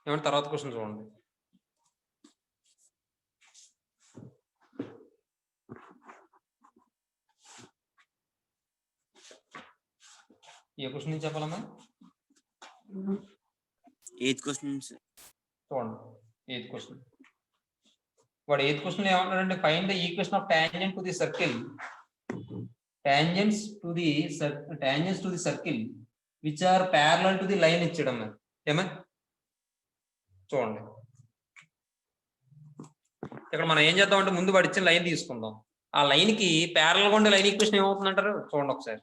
ఏమంటే తర్వాత క్వశ్చన్ చూడండి. ఏ క్వశ్చన్ నుంచి చెప్పాలమ్మా? 8th క్వశ్చన్ చూడండి 8th క్వశ్చన్. వాడు 8th క్వశ్చన్ ఏమంటాడంటే find the equation of tangent to the circle. Tangents to the circle which are parallel to the line ఇచ్చడం. ఏమా చూడండి ఇక్కడ మనం ఏం చేద్దాం అంటే ముందు వాడు ఇచ్చిన లైన్ తీసుకుందాం. ఆ లైన్ కి ప్యారలల్ గా ఉండే లైన్ ఈక్వేషన్ ఏమవుతుందంటారు చూడండి ఒకసారి.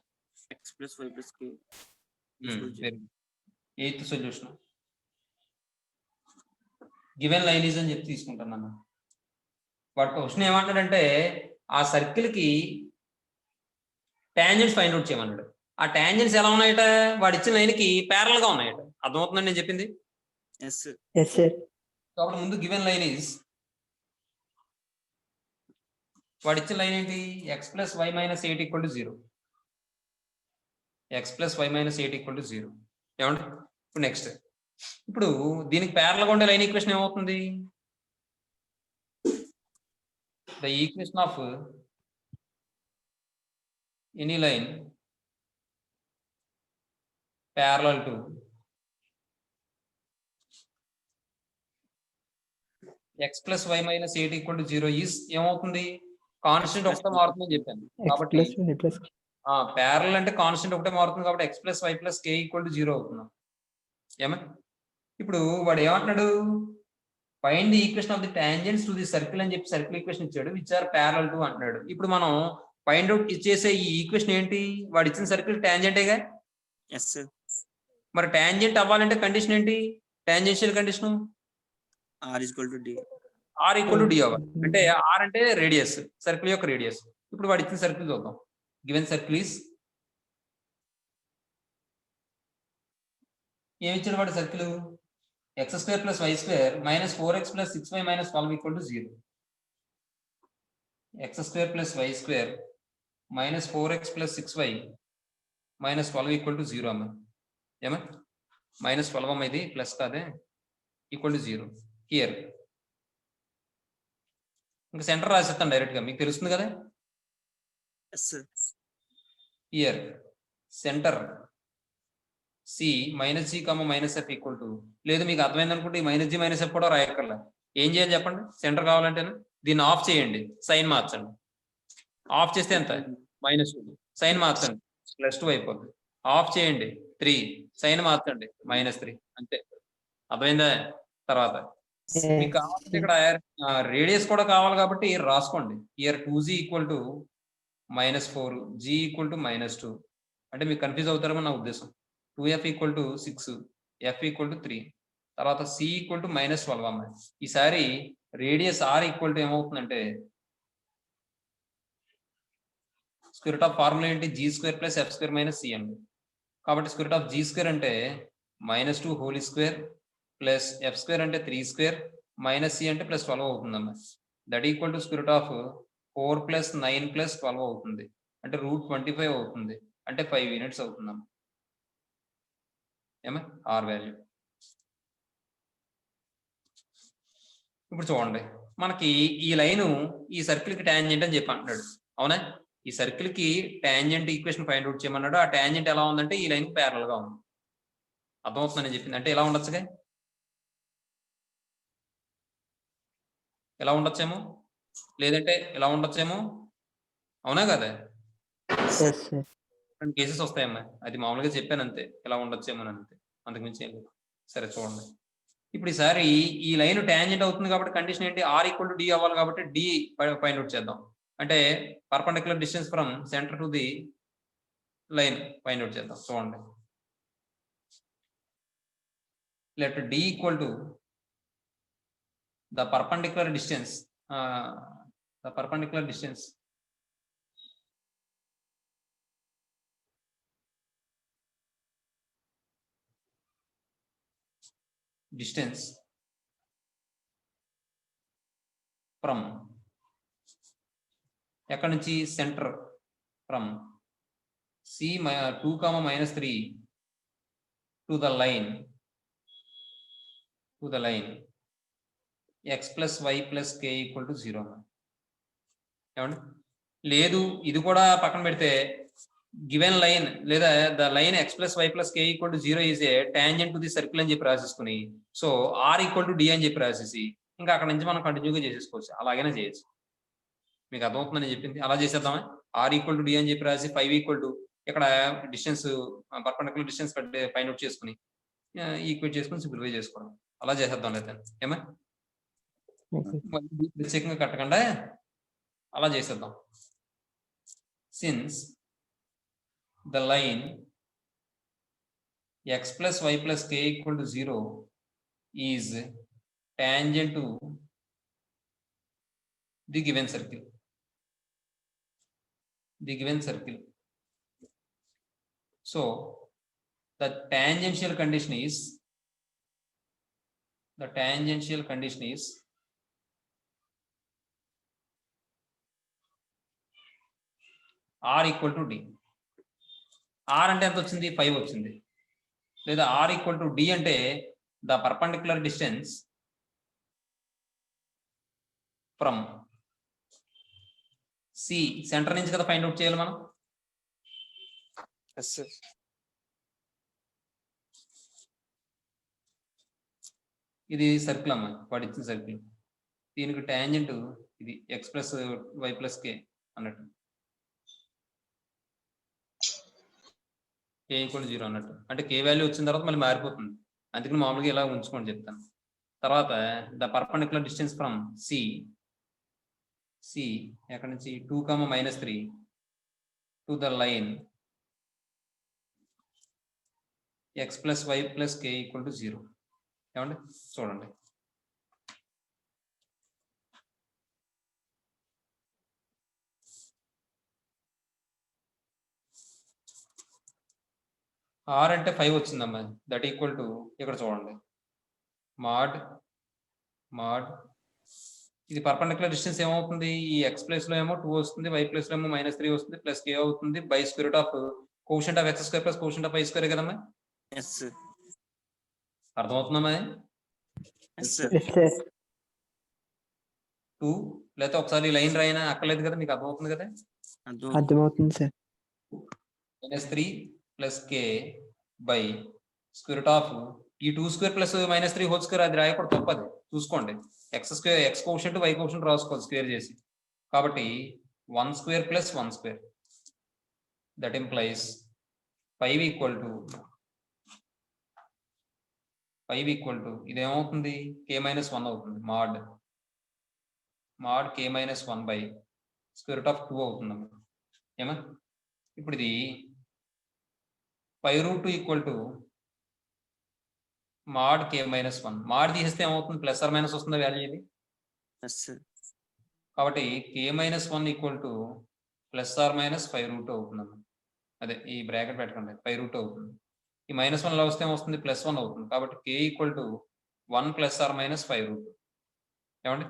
x plus y plus k. 8th solution given line is అని చెప్పి తీసుకుంటాను. వాడు క్వశ్చన్ ఏమంటాడంటే ఆ సర్కిల్ కి టాంజెంట్స్ ఫైండ్ అవుట్ చేయమన్నాడు. ఆ టాంజెంట్స్ ఎలా ఉన్నాయట? వాడు ఇచ్చిన లైన్ కి ప్యారలల్ గా ఉన్నాయట. అర్థమవుతుందని నేను చెప్పింది. కాబట్టి ముందు గివెన్ లైన్ ఈజ్, వాడు ఇచ్చిన లైన్ ఏంటి? X plus Y minus 8 = 0. X plus Y minus 8 = 0. ఏమండి? ఇప్పుడు నెక్స్ట్, ఇప్పుడు దీనికి ప్యారలల్ గా ఉండే లైన్ ఈక్వేషన్ ఏమవుతుంది? The equation of any line parallel to X plus Y minus 8 = 0 is ఏమవుతుంది? కాన్స్టెంట్ ఒకటే మారుతుందని చెప్పాను కాబట్టి ప్యారలల్ అంటే కాన్స్టెంట్ ఒకటే మారుతుంది కాబట్టి ఎక్స్ ప్లస్ వై ప్లస్ కే = 0 అవుతుంది. ఏమా ఇప్పుడు వాడు ఏమంటున్నాడు? Find the equation of the tangents to the circle అని చెప్పి సర్కిల్ ఈక్వేషన్ ఇచ్చాడు విచ్ ఆర్ ప్యారలల్ టు అంటున్నాడు. ఇప్పుడు మనం ఫైండ్ అవుట్ చేసే ఈ ఈక్వేషన్ ఏంటి? వాడు ఇచ్చిన సర్కిల్ టాంజెంటేగా. మరి టాంజెంట్ అవ్వాలంటే కండిషన్ ఏంటి? Tangential condition r = d. r = d అవ్వాలి. అంటే r అంటే రేడియస్, సర్కిల్ యొక్క రేడియస్. ఇప్పుడు వాడు ఇచ్చిన సర్కిల్ చూద్దాం. గివెన్ సర్కిల్ ఈస్, ఏమి ఇచ్చాడు వాడు circle? x² + y² - 4x + 6y - 12 = 0. x² + y² - 4x + 6y - 12 = 0 అమ్మా. ఏమా -12 అమ్మా, ఇది ప్లస్ కాదే, =0 హియర్. ఇంకా సెంటర్ రాసేస్తాను డైరెక్ట్ గా, మీకు తెలుస్తుంది కదా. Here center C -g, -f లేదు మీకు అర్థమైంది అనుకుంటే ఈ -g -f కూడా రాయక్కర్లా. ఏం చేయాలి చెప్పండి? సెంటర్ కావాలంటే దీన్ని ఆఫ్ చేయండి, సైన్ మార్చండి. ఆఫ్ చేస్తే ఎంత? -2. సైన్ మార్చండి, +2 అయిపోతుంది. ఆఫ్ చేయండి 3, సైన్ మార్చండి -3. అంతే. అర్థమైందా? తర్వాత మీకు కావాలంటే ఇక్కడ రేడియస్ కూడా కావాలి కాబట్టి రాసుకోండి. Year 2g = -4, g = -2. అంటే మీకు కన్ఫ్యూజ్ అవుతారేమో నా ఉద్దేశం. 2f = 6, f = 3, తర్వాత c = -12 అమ్మాయి. ఈసారి రేడియస్ r = ఏమవుతుందంటే స్క్వేర్ రూట్ ఆఫ్ ఫార్ములా ఏంటి? g² + f² - c అండి. కాబట్టి స్క్వేర్ రూట్ ఆఫ్ g² అంటే -2 హోల్ స్క్వేర్ ప్లస్ f² అంటే 3² - c అంటే +12 అవుతుందమ్మా. That equal to square root of 4 + 9 + 12 అవుతుంది. అంటే √25 అవుతుంది. అంటే 5 యూనిట్స్ అవుతుందమ్మా. ఏమా ఆర్ వాల్యూ. ఇప్పుడు చూడండి, మనకి ఈ లైను ఈ సర్కిల్ కి టాంజెంట్ అని చెప్పి అంటున్నాడు. అవునా? ఈ సర్కిల్ కి టాంజెంట్ ఈక్వేషన్ ఫైండ్ అవుట్ చేయమన్నాడు. ఆ టాంజెంట్ ఎలా ఉందంటే ఈ లైన్ ప్యారలల్ గా ఉంది. అర్థమవుతుందని చెప్పింది. అంటే ఎలా ఉండొచ్చుగా? ఎలా ఉండొచ్చేమో, లేదంటే ఎలా ఉండొచ్చేమో. అవునా కదా? కేసెస్ వస్తాయమ్మా, అది మామూలుగా చెప్పాను అంతే, ఎలా ఉండొచ్చేమో అంతే, అంతకుమించి ఏం లేదు. సరే చూడండి, ఇప్పుడు ఈసారి ఈ లైన్ టాంజెంట్ అవుతుంది కాబట్టి కండిషన్ ఏంటి? r = d అవ్వాలి కాబట్టి d ఫైండ్ అవుట్ చేద్దాం. అంటే perpendicular distance from center to the line find out చేద్దాం. చూడండి, let d = the perpendicular distance from ఎక్కడి నుంచి? Center from c 2, -3 to the line to the line X plus Y plus K equal to 0. ఏమండి? లేదు ఇది కూడా పక్కన పెడితే గివెన్ లైన్ లేదా the line X plus Y plus K equal to 0 is a tangent to the circle అని చెప్పి రాసేసుకుని, so r equal to d అని చెప్పి రాసేసి ఇంకా అక్కడ నుంచి మనం కంటిన్యూగా చేసేసుకోవచ్చు. అలాగైనా చేయొచ్చు. మీకు అర్థమవుతుందని చెప్పింది. అలా చేసేద్దామా? ఆర్ ఈక్వల్ టు డి అని చెప్పి రాసి 5 ఈక్వల్ టు ఇక్కడ distance perpendicular distance find out చేసుకుని ఈక్వేట్ చేసుకుని సింప్లిఫై చేసుకోవడం. అలా చేసేద్దాం లేదా ఏమా? ప్రత్యేకంగా కట్టకుండా అలా చేసేద్దాం. Since the line x plus y plus k equal to 0 is tangent to the given circle. So the tangential condition is r equal to d. r అంటే ఎంత వచ్చింది? 5 వచ్చింది. లేదా r equal to d అంటే the perpendicular distance from c centre నుంచి కదా find out చేయాలి మనం. ఇది సర్కిల్ అమ్మా, వాడు ఇచ్చిన సర్కిల్. దీనికి టాంజెంట్ ఇది ఎక్స్ ప్లస్ వై ప్లస్ కే అన్నట్టు, కే ఈక్వల్ 0 అన్నట్టు. అంటే కే వాల్యూ వచ్చిన తర్వాత మళ్ళీ మారిపోతుంది, అందుకని మామూలుగా ఇలా ఉంచుకోండి చెప్తాను. తర్వాత the perpendicular distance from C ఎక్కడి నుంచి 2, -3 to the line X plus Y plus K equal to 0. ఏమండి? చూడండి, r అంటే 5 వచ్చిందమ్మా. దట్ ఈక్వల్ టు ఇక్కడ చూడండి మాడ్ ఇది పర్పెండిక్యులర్ డిస్టెన్స్ ఏమవుతుంది? ఈ ఎక్స్ ప్లేస్ లో ఏమో 2 వస్తుంది, వై ప్లేస్ లో ఏమో -3 వస్తుంది, ప్లస్ కే అవుతుంది by square root of quotient of x² plus quotient of y² కదమ్మా. అర్థమవుతుందమ్మా? 2 లేకపోతే ఒకసారి లైన్ రాయినా అక్కర్లేదు కదా, మీకు అర్థమవుతుంది కదా? అర్థమవుతుంది sir. -3 plus K by square root of ఈ 2² ప్లస్ -3 హోల్ స్క్వేర్, అది రాయకూడదు, తప్పది చూసుకోండి. x కోషంట్ y కోషంట్ రాసుకోవాలి స్క్వేర్ చేసి. కాబట్టి 1² plus 1² that implies 5 equal to ఇదేమవుతుంది? k-1 అవుతుంది. Mod k-1 by square root of 2 అవుతుంది ఏమా. ఇప్పుడు ఇది 5√2 equal to mod k-1. Mod తీసేస్తే ఏమవుతుంది? ప్లస్ ఆర్ మైనస్ వస్తుందా వాల్యూ ఇది? కాబట్టి k-1 equal to plus are minus 5√2 అవుతుంది. అదే ఈ బ్రాకెట్ పెట్టకండి, 5√2 అవుతుంది. ఈ -1 లో వస్తే ఏమొస్తుంది? +1 అవుతుంది. కాబట్టి k equal to 1 plus are minus 5√2. ఏమండి?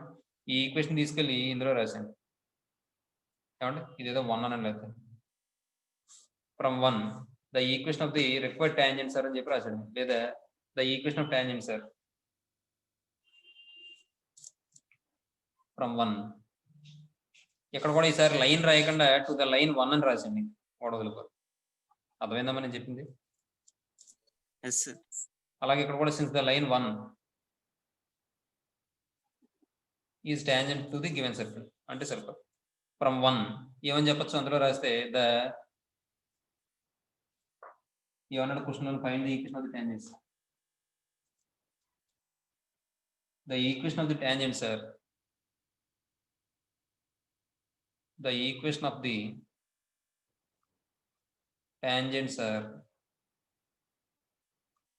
ఈ ఈక్వేషన్ తీసుకెళ్ళి ఇందులో రాశాను. ఏమండి? ఇదేదో 1 అని లేదు, from 1 the equation of the required tangent sir అని చెప్పి రాశాను, లేదా the equation of tangent sir from 1. ఇక్కడ కూడా ఈసారి లైన్ రాయకుండా టు ద లైన్ 1 అని రాశాను. ఓడవదులుకో, అర్థమైందమ్మా నేను చెప్పింది? అలాగే ఇక్కడ కూడా since the line 1 is tangent to the given circle అంటే సర్కిల్ ఫ్రమ్ 1 ఏమని చెప్పచ్చు? అందులో రాస్తే ఏమన్నాడు question? Find the equation of the tangents. The equation of the tangents are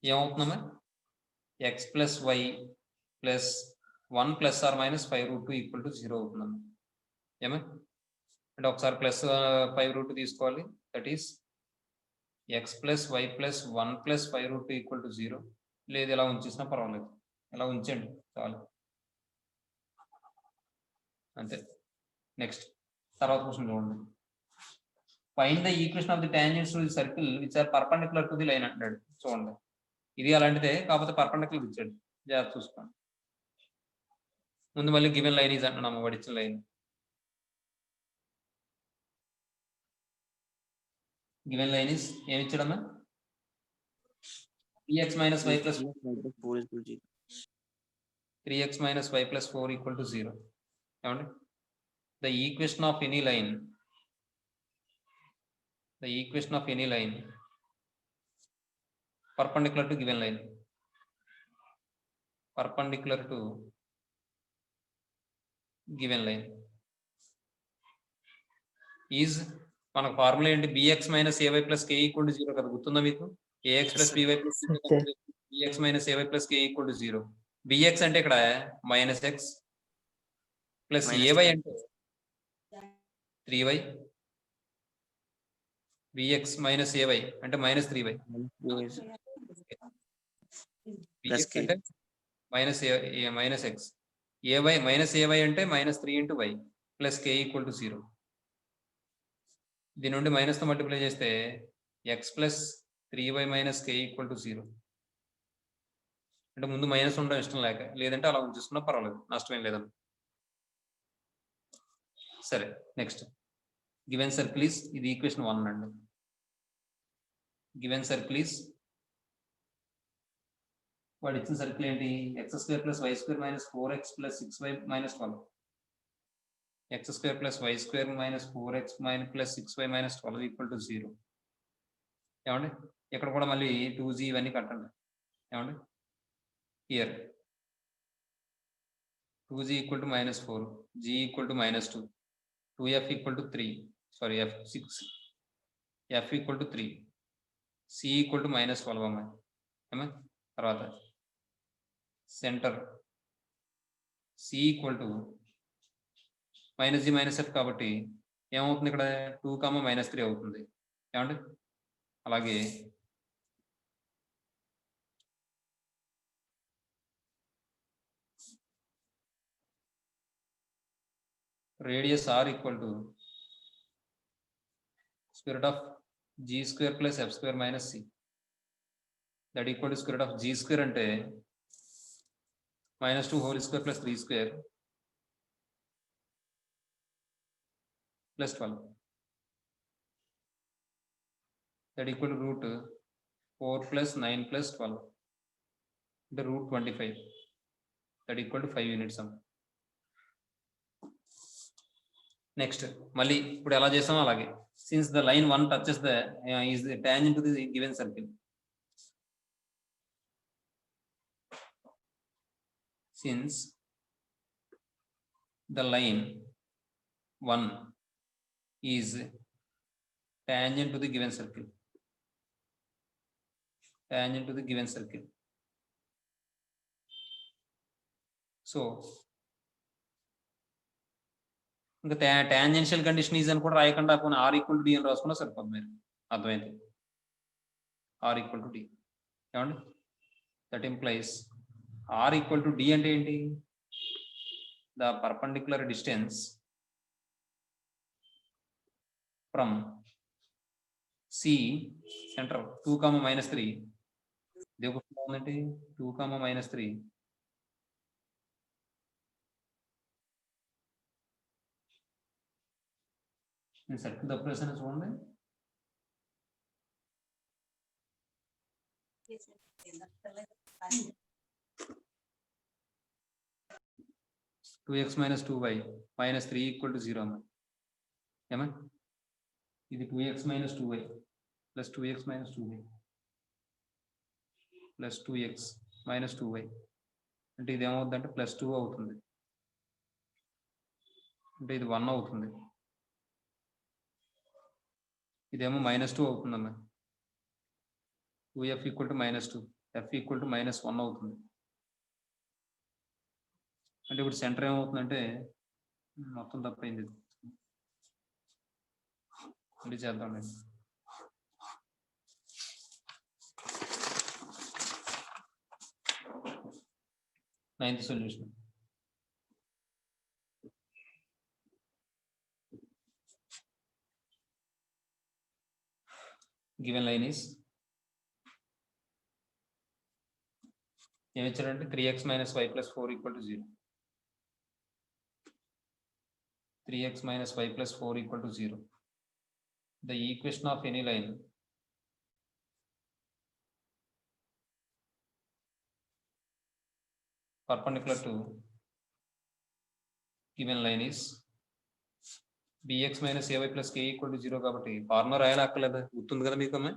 ఏమవుతుందమ్మా? x plus Y plus 1 plus are minus 5√2 equal to 0 అవుతుందమ్మా. ఏమా? అంటే ఒకసారి ప్లస్ 5√2 తీసుకోవాలి. That is x plus Y plus 1 plus 5√2 equal to 0. లేదు ఇలా ఉంచేసినా పర్వాలేదు, ఇలా ఉంచండి చాలు, అంతే. నెక్స్ట్ తర్వాత క్వశ్చన్ చూడండి. Find the equation of the tangents to the circle which are perpendicular to the line అంటాడు. చూడండి, ఇది అలాంటిదే, కాకపోతే పర్పెండిక్యులర్ ఇచ్చాడు. జాగ్రత్త చూసుకోండి. ముందు మళ్ళీ గివెన్ లైన్ ఈజ్ అంటున్నాము వాడు ఇచ్చిన లైన్. గివెన్ లైన్ ఈజ్ ఏమి ఇచ్చాడమ్మా? x minus y plus 4 is equal to 0. 3x minus y plus 4 equal to 0. ఏమండి? The equation of any line perpendicular to given line is మనకు ఫార్ములా ఏంటి? bx minus ay plus k equal to 0 కదా, గుర్తుందా మీకు? ax plus by plus bx minus ay plus k equal to 0. bx అంటే ఇక్కడ minus x plus ay అంటే 3y, bx minus ay అంటే minus 3y, Plus bx k. అంటే minus x, ay minus ay అంటే minus 3 into y plus k equal to 0. దీని నుండి minus తో multiply చేస్తే x plus 3y minus k equal to 0. అంటే ముందు మైనస్ ఉండడం ఇష్టం లేక, లేదంటే అలా ఉంచేసుకున్నా పర్వాలేదు, నష్టమేం లేదండి. సరే, నెక్స్ట్ గివెన్ సర్కిల్ ఈస్, ఇది ఈక్వేషన్ 1 అండి. గివెన్ సర్కిల్ ఈస్, వాడు ఇచ్చిన సర్కిల్ ఏంటి? X square plus why square minus 4x plus 6y minus 12. X square plus why square minus 4x plus 6y minus 12 equal to 0. ఏమండి? ఇక్కడ కూడా మళ్ళీ 2g ఇవన్నీ కట్టండి. ఏమండి? Here 2g equal to minus 4, g equal to minus 2, 2f equal to 3, sorry f 6, f equal to 3, c equal to minus 12 అమ్మాయి. ఏమా తర్వాత centre c equal to minus g minus f కాబట్టి ఏమవుతుంది ఇక్కడ? 2, మైనస్ 3 అవుతుంది. ఏమండి? అలాగే radius r equal to square root of g square plus f square minus c, that equal to square root of g square అంటే minus 2 whole square plus 3 square plus 12, that equal to root 4 plus 9 plus 12 అంటే root 25, that equal to 5 units అమ్మ. Next మళ్ళీ ఇప్పుడు ఎలా చేసామో అలాగే, since the line 1 touches the is tangent to the given circle, since the line 1 is tangent to the given circle, tangent to the given circle. So ఇంకా tangential condition is అని కూడా రాయకుండా కొన్ని ఆర్ ఈక్వల్ టు డి అని రాసుకున్నా సరిపోతుంది. మీరు అర్థమైంది? R equal to d. ఏమండి? That implies r equal to d అంటే ఏంటి? The perpendicular distance from c centre 2, minus 3, ఇది ఒక ఉందండి 2, మైనస్ 3, నేను సర్కిల్ తప్పు రాసాను చూడండి. Two X minus 2y minus 3 equal to 0 అమ్మా. ఏమా ఇది 2x minus 2y plus 2x minus 2y plus 2x minus 2y అంటే ఇది ఏమవుతుందంటే ప్లస్ 2 అవుతుంది, అంటే ఇది 1 అవుతుంది, ఇదేమో మైనస్ 2 అవుతుందమ్మా. 2f equal to minus 2, f equal to minus 1 అవుతుంది. అంటే ఇప్పుడు సెంటర్ ఏమవుతుందంటే మొత్తం తప్పైంది, ఇది చేద్దాం. Ninth solution. Given line is ఏమి ఇచ్చారంటే 3x minus y plus 4 equal to 0. 3x minus y plus 4 equal to 0. The equation of any line perpendicular to given line is bx minus ay plus k equal to 0 కాబట్టి formula రాయాలి అక్కర్లేదా? గుర్తుంది కదా మీకు అమ్మాయి?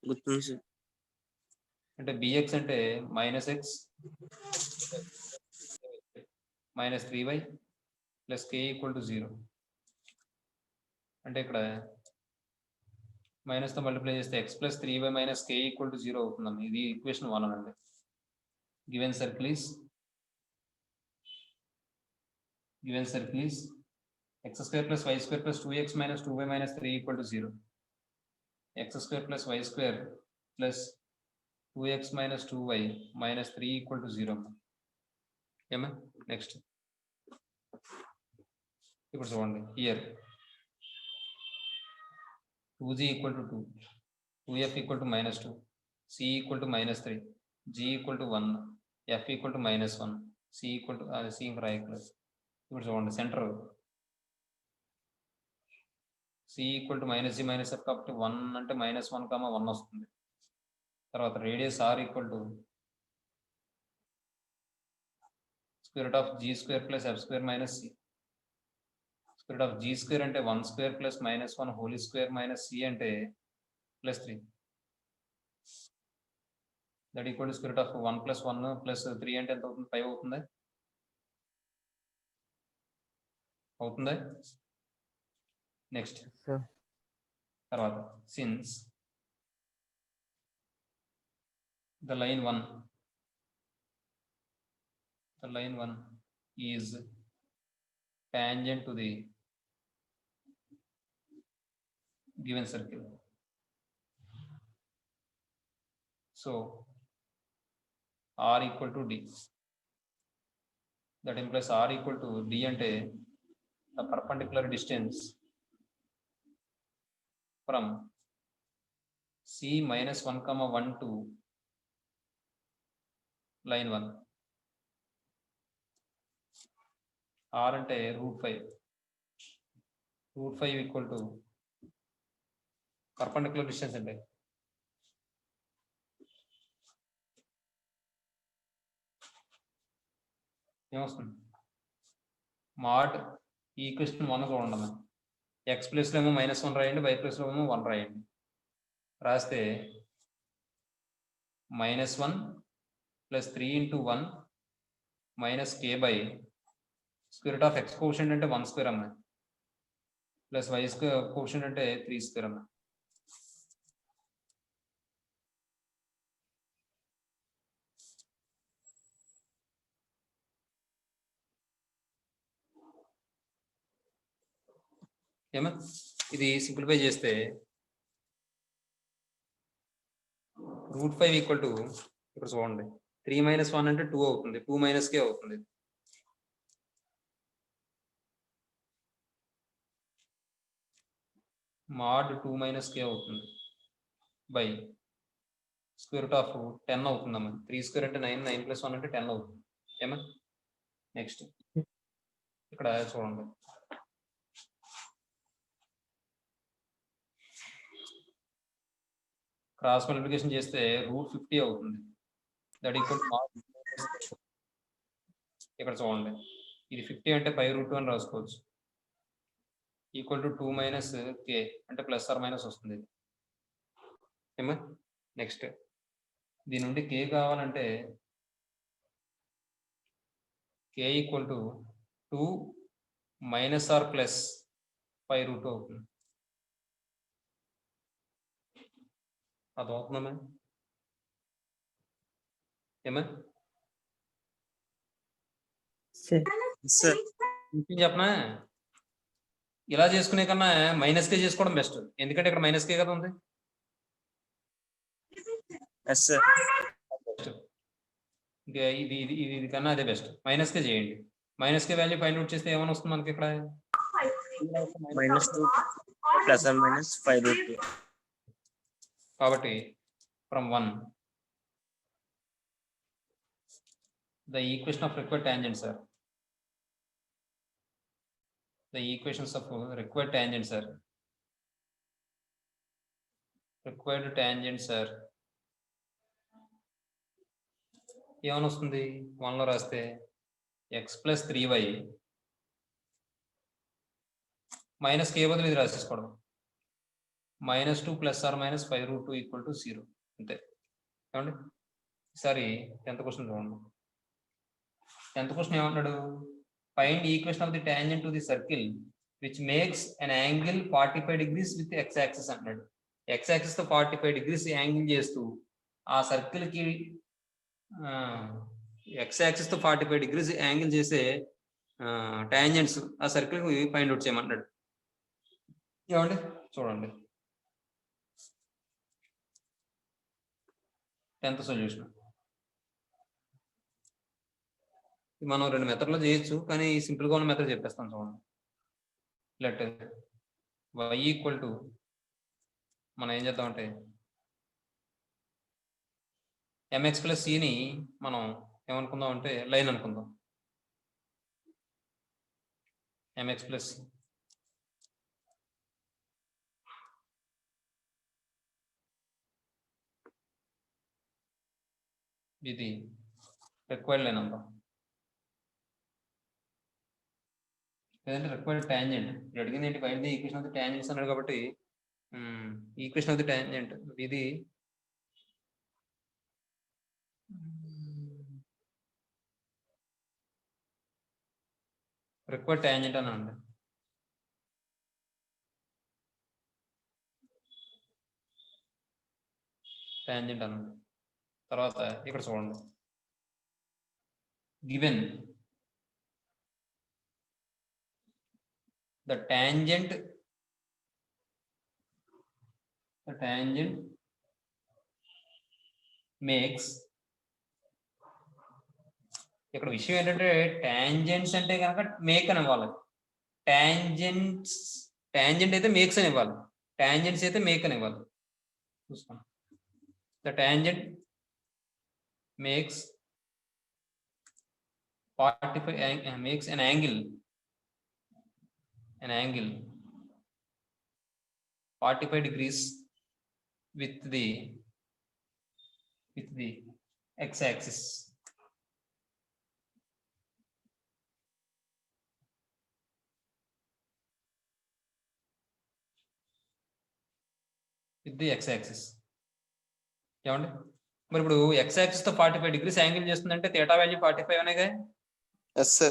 గుర్తుంది సార్. అంటే bx అంటే minus X minus 3y plus k equal to 0. అంటే ఇక్కడ మైనస్ తో మల్టిప్లై చేస్తే x plus 3y minus k equal to 0 అవుతుందమ్మా. ఇది ఈక్వేషన్ 1 అనండి. Given circle is x square plus y square plus 2x minus 2y minus 3 equal to 0. x square plus y square plus 2x minus 2y minus 3 equal to 0. ఏమా next ఇప్పుడు చూడండి here 2g equal to 2, 2f equal to minus 2, c equal to minus 3, g equal to 1, f equal to minus 1, c equal to c ఇంకా రాయట్లేదు. ఇప్పుడు చూడండి centre c equal to minus g minus f కాబట్టి 1 అంటే minus 1, 1 వస్తుంది. తర్వాత radius r equal to square root of g square plus f square minus c. Square root of g square అంటే 1 square plus minus 1 whole square minus c అంటే plus 3. That equal to square root of 1 plus 1 plus 3 అంటే ఎంత అవుతుంది? 5 అవుతుందా? అవుతుందా? Next తర్వాత since the line 1 is tangent to the given circle, so r equal to d. That implies r equal to d ante the perpendicular distance from c minus 1, 1 to line 1. r అంటే √5 equal to perpendicular distance అంటే ఏమొస్తుంది? Mod equation 1 చూడండి. x plus లో ఏమో -1 రాయండి, y plus లో ఏమో 1 రాయండి. రాస్తే -1 plus 3 into 1 minus k by square root of x quotient అంటే 1 స్క్వేర్ అమ్మాయి ప్లస్ y స్క్వేర్ కోషెంట్ అంటే 3 స్క్వేర్ అమ్మాయి. ఏమా ఇది సింప్లిఫై చేస్తే √5 ఈక్వల్ టు ఇప్పుడు చూడండి 3 - 1 అంటే 2 అవుతుంది, 2 - k అవుతుంది. మాడ్ 2 - k అవుతుంది బై స్క్వేర్ రూట్ ఆఫ్ 10 అవుతుందమ్మా. 3 స్క్వేర్ అంటే 9, 9 + 1 అంటే 10 అవుతుంది. ఏమా నెక్స్ట్ ఇక్కడ చూడండి క్రాస్ మల్టిప్లికేషన్ చేస్తే √50 అవుతుంది. దట్ ఈక్వల్ ఇక్కడ చూడండి ఇది 50 అంటే 5√2 అని రాసుకోవచ్చు. ఈక్వల్ టు 2 - k అంటే ప్లస్ ఆర్ మైనస్ వస్తుంది. ఏమా నెక్స్ట్ దీని నుండి k కావాలంటే k equal to 2 - or plus 5√2 అవుతుంది. అది అవుతుందమ్మా. ఏమా చెప్పనా? ఇలా చేసుకునే కన్నా -k చేసుకోవడం బెస్ట్. ఎందుకంటే ఇక్కడ -k కదా ఉంది. ఇది కన్నా అదే బెస్ట్. -k చేయండి. -k వాల్యూ ఫైండ్ అవుట్ చేస్తే ఏమైనా వస్తుంది మనకి ఇక్కడ? -2 + or - 5√2. కాబట్టి from 1 the equation of required tangent, sir. The equations of required tangent, sir. Required tangent, sir. ఏమని వస్తుంది 1లో రాస్తే x + 3y మైనస్ k బదులు ఇది రాసేసుకోవడం -2 ± 5√2 = 0 అంతే ఏమండి ఈసారి 10th క్వశ్చన్ చూడండి 10th క్వశ్చన్ ఏమంటాడు find equation of the tangent to the circle which makes an angle 45 degrees with x axis అన్నాడు x axis తో 45 degrees యాంగిల్ చేస్తూ ఆ సర్కిల్ కి x axis తో 45 degrees యాంగిల్ చేసే టాంజెంట్స్ ఆ సర్కిల్ కి ఫైండ్ అవుట్ చేయమన్నాడు ఏమండి చూడండి 10th సొల్యూషన్ మనం 2 మెథడ్లో చేయొచ్చు కానీ సింపుల్ గా ఉన్న మెథడ్ చెప్పేస్తాను చూడండి లెట్ y = మనం ఏం చేద్దామంటే mx + c ని మనం ఏమనుకుందాం అంటే లైన్ అనుకుందాం mx + c ఇది రిక్వైర్డ్ లైన్ అందాం లేదంటే రిక్వైర్డ్ టాంజెంట్ ఇప్పుడు అడిగింది ఏంటి find the equation of the tangents అన్నాడు కాబట్టి ఈక్వేషన్ ఆఫ్ ది టాంజెంట్ ఇది రిక్వైర్డ్ టాంజెంట్ అని అండి టాంజెంట్ అనండి తర్వాత ఇక్కడ చూడండి గివెన్ the tangent makes ఇక్కడ విషయం ఏంటంటే టాంజెంట్స్ అంటే కనుక మేక్ అని ఇవ్వాలి టాంజెంట్ అయితే మేక్స్ అని ఇవ్వాలి టాంజెంట్స్ అయితే మేక్ అని ఇవ్వాలి చూసుకోండి the tangent makes 45 makes an angle 45 degrees with the x-axis ఏమండి మరి ఇప్పుడు x-axis తో 45 degrees యాంగిల్ చేస్తుందంటే θ వాల్యూ 45 అనేగా yes sir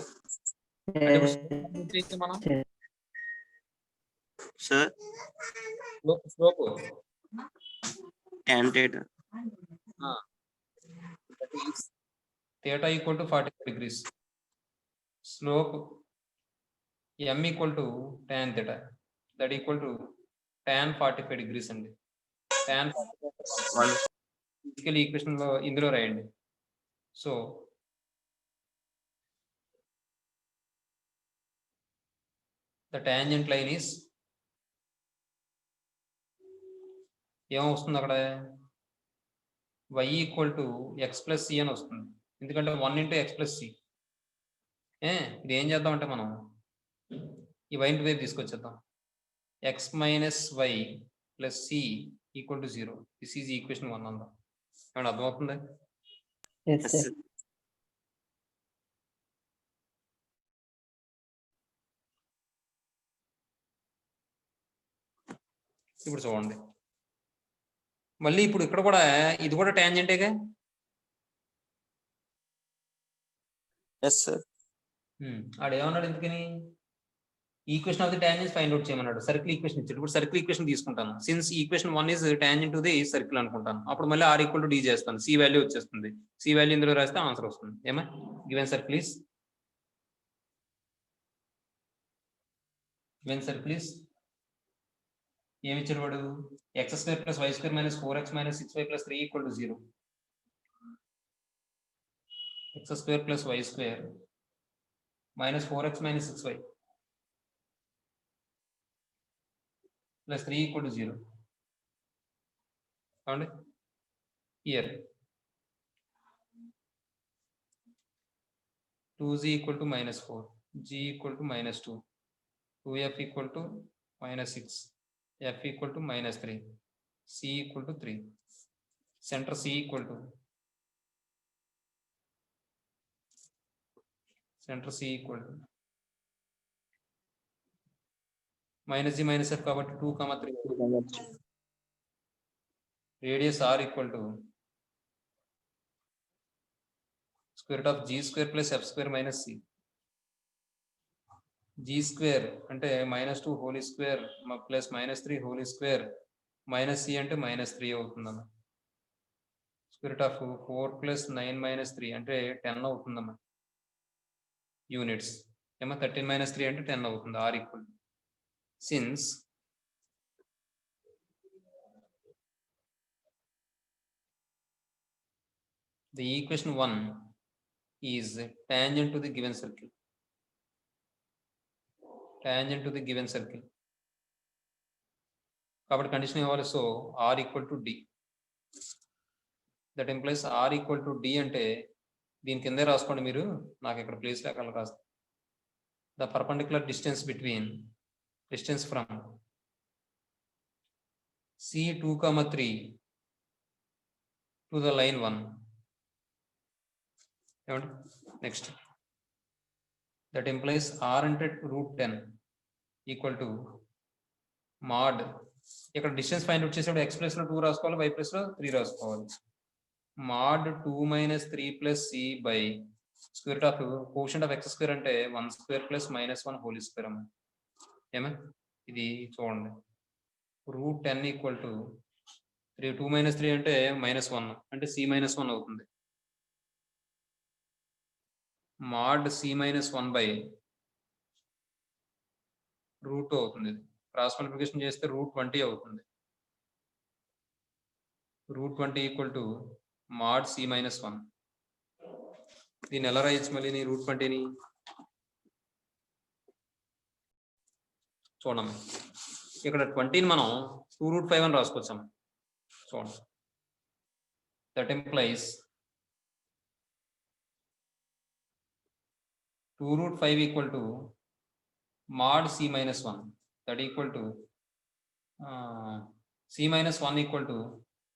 మనం sir slope tan theta that is theta equal to 45 degrees slope m equal to tan theta that equal to tan 45 degrees అండి tan 45 physical equation లో ఇందులో రాయండి so the tangent line is ఏమొస్తుంది అక్కడ y = x + c అని వస్తుంది ఎందుకంటే 1 × x + c ఇది ఏం చేద్దాం అంటే మనం ఈ y ఇంటి వైపు తీసుకొచ్చేద్దాం x - y + c = 0 this is equation 1 అందాం ఏమన్నా అర్థమవుతుందా Yes, yes sir. sir ఇప్పుడు చూడండి మళ్ళీ ఇప్పుడు ఇక్కడ కూడా ఇది కూడా టాంజెంటేగా yes sir ఆడు ఏమన్నాడు ఎందుకని equation of the tangents find out చేయమన్నాడు సర్కిల్ ఈక్వేషన్ ఇచ్చాడు ఇప్పుడు సర్కిల్ ఈక్వేషన్ తీసుకుంటాను since equation 1 is tangent to the circle అనుకుంటాను అప్పుడు మళ్ళీ r = d చేస్తాను c వాల్యూ వచ్చేస్తుంది c వాల్యూ ఇందులో రాస్తే ఆన్సర్ వస్తుంది ఏమా గివెన్ సర్కిల్ ఏమి ఇచ్చాడు వాడు x² + y² - 4x - 6y + 3 = 0 x² + y² - 4x - 6y + 3 = 0 అవునండి here 2z equal to -4, g equal to -2, 2f equal to -6, f equal to -3, c equal to 3. Center c equal to -g -f కాబట్టి 2, 3. Radius r equal to square root of g square plus f square minus c. g square అంటే -2 whole square plus -3 whole square minus c అంటే -3 అవుతుందమ్మా. Square root of 4 plus 9 minus 3 అంటే 10 అవుతుందమ్మా units. ఏమో 13 minus 3 అంటే 10 అవుతుంది. r equal to. Since the equation 1 is tangent to the given circle. కాబట్టి condition ఇవ్వాలి. So r equal to d. That implies r equal to d అంటే దీని కిందే రాసుకోండి మీరు, నాకు ఇక్కడ ప్లేస్ లేకుండా రాస్తాను. The perpendicular distance from C2, 3 to the line 1. Next that implies r అంటే √10 ఈక్వల్ టు మాడ్. ఇక్కడ డిస్టెన్స్ ఫైండ్ అవుట్ చేసేప్పుడు x ప్లస్ లో 2 రాసుకోవాలి, y ప్లస్ లో 3 రాసుకోవాలి. Mod 2 - 3 + c by square of quotient of x square అంటే 1 square plus -1 whole square అమ్మ. ఏమా ఇది చూడండి. √10 ఈక్వల్ టు 3, 2 - 3 అంటే -1 అంటే c -1 అవుతుంది. మాడ్ c -1 బై √2 అవుతుంది. క్రాస్ మల్టిప్లికేషన్ చేస్తే √20 అవుతుంది. √20 ఈక్వల్ టు మాడ్ c -1. దీన్ని ఎలా రాయొచ్చు మళ్ళీ √20ని చూడమ్మా. ఇక్కడ 20ని మనం 2√5 అని రాసుకోవచ్చాము. చూడండి. That implies 2√5 equal to mod c -1. That equal to c -1 equal to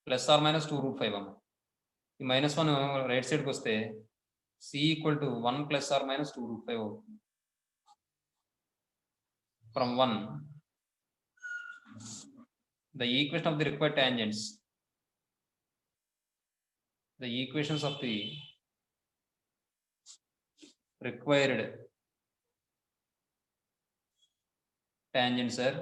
plus are minus 2√5 అమ్మ. ఈ -1 రైట్ సైడ్కి వస్తే c equal to 1 plus are minus 2√5 అవుతుంది. From 1 the equation of the required tangents, the equations of the required tangents are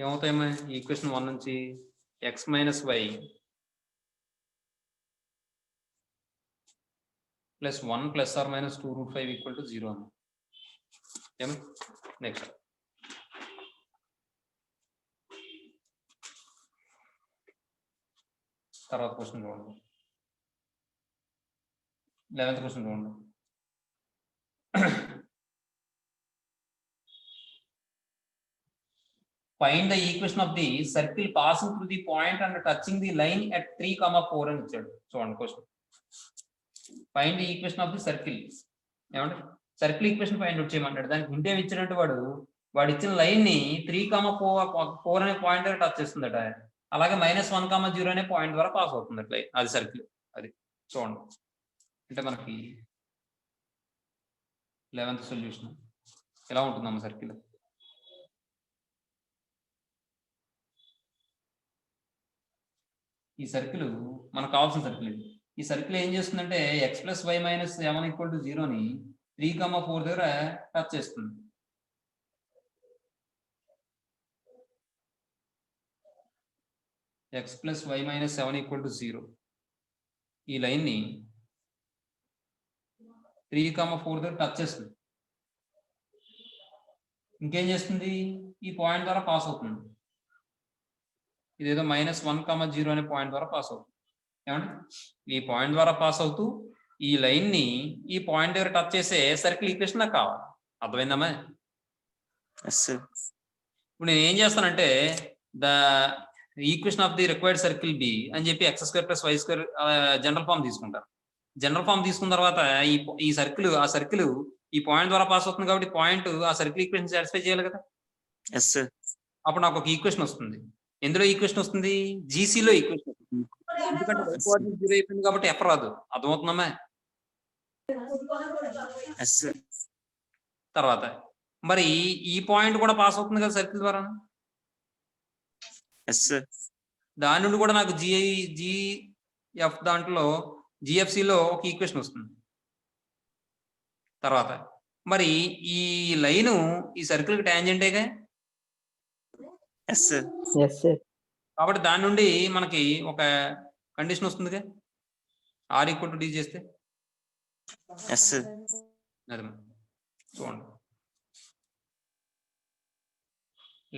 ఏమవుతాయమ్మా? Equation 1 నుంచి x - y plus 1 plus are minus 2√5 equal to 0 అమ్మా. ఏమా next తర్వాత question చూడండి. 11th question చూడండి. Find the equation of the circle passing through the point and touching the line at 3, 4 అని ఇచ్చాడు. చూడండి question. Find the equation of the circle. ఏమంటే circle equation find out చేయమంటాడు. దానికి హింట్ ఏమి ఇచ్చినట్టు వాడు ఇచ్చిన లైన్ ని 3, 4 అనే పాయింట్ దగ్గర టచ్ చేస్తుందట. అలాగే -1, 0 అనే పాయింట్ ద్వారా పాస్ అవుతుంది అట్లా. అది సర్కిల్. అది చూడండి. అంటే మనకి 11th సొల్యూషన్ ఎలా ఉంటుందమ్మ సర్కిల్? ఈ సర్కిల్ మనకు కావాల్సిన సర్కిల్ ఇది. ఈ సర్కిల్ ఏం చేస్తుందంటే x + y - 7 = 0ని 3, 4 దగ్గర టచ్ చేస్తుంది. x + y - 7 = 0 ఈ లైన్ ని 3, 4 దగ్గర టచ్ చేస్తుంది. ఇంకేం చేస్తుంది? ఈ పాయింట్ ద్వారా పాస్ అవుతుంది. ఇదేదో -1, 0 అనే పాయింట్ ద్వారా పాస్ అవుతుంది. ఏమంటే ఈ పాయింట్ ద్వారా పాస్ అవుతూ ఈ లైన్ ని ఈ పాయింట్ దగ్గర టచ్ చేసే సర్కిల్ ఈక్వేషన్ నాకు కావాలి. అర్థమైందమ్మా? ఇప్పుడు నేను ఏం చేస్తానంటే the equation of the required circle be అని చెప్పి x² + y² జనరల్ ఫామ్ తీసుకుంటాను. జనరల్ ఫామ్ తీసుకున్న తర్వాత ఈ సర్కిల్ ఆ సర్కిల్ ఈ పాయింట్ ద్వారా పాస్ అవుతుంది కాబట్టి పాయింట్ ఆ సర్కిల్ ఈక్వేషన్ సాటిస్ఫై చేయాలి కదా. Yes sir. అప్పుడు నాకు ఒక ఈక్వేషన్ వస్తుంది. ఎందులో ఈక్వేషన్ వస్తుంది? జీసీలో ఈక్వేషన్ వస్తుంది. ఎందుకంటే y కోఆర్డినేట్ 0 అయిపోయింది కాబట్టి ఎఫ్ రాదు. అర్థమవుతుందమ్మా? Yes sir. తర్వాత మరి ఈ పాయింట్ కూడా పాస్ అవుతుంది కదా సర్కిల్ ద్వారా. Yes sir. దాని నుండి కూడా నాకు జిఎఫ్ దాంట్లో జిఎఫ్సిలో ఒక ఈక్వేషన్ వస్తుంది. తర్వాత మరి ఈ లైను ఈ సర్కిల్ కి టాంజెంటేగా. Yes sir. Yes sir. కాబట్టి దాని నుండి మనకి ఒక కండిషన్ వస్తుందిగా, ఆర్ ఈక్వల్ టు డి చేస్తే. Yes sir. అది చూడండి.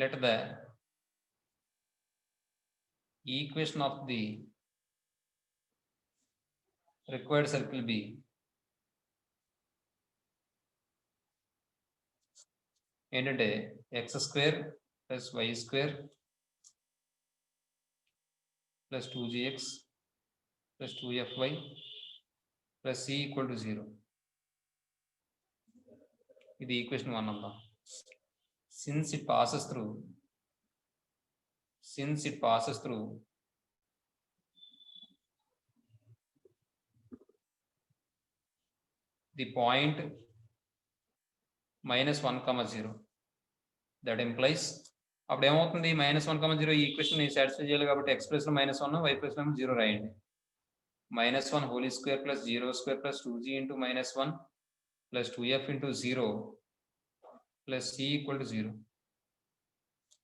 Let the equation of the required circle be ఏంటంటే x square plus why square plus 2gx plus 2fy plus c equal to 0. ఇది ఈక్వేషన్ 1 అంతా. Since it passes through the point -1, 0, that implies అప్పుడు ఏమవుతుంది? -1, 0 ఈ equation satisfy చేయాలి కాబట్టి X plus లో -1 why plus లో 0 రాయండి. -1 whole square plus 0 square plus 2g into -1 plus 2f into 0 plus c equal to 0.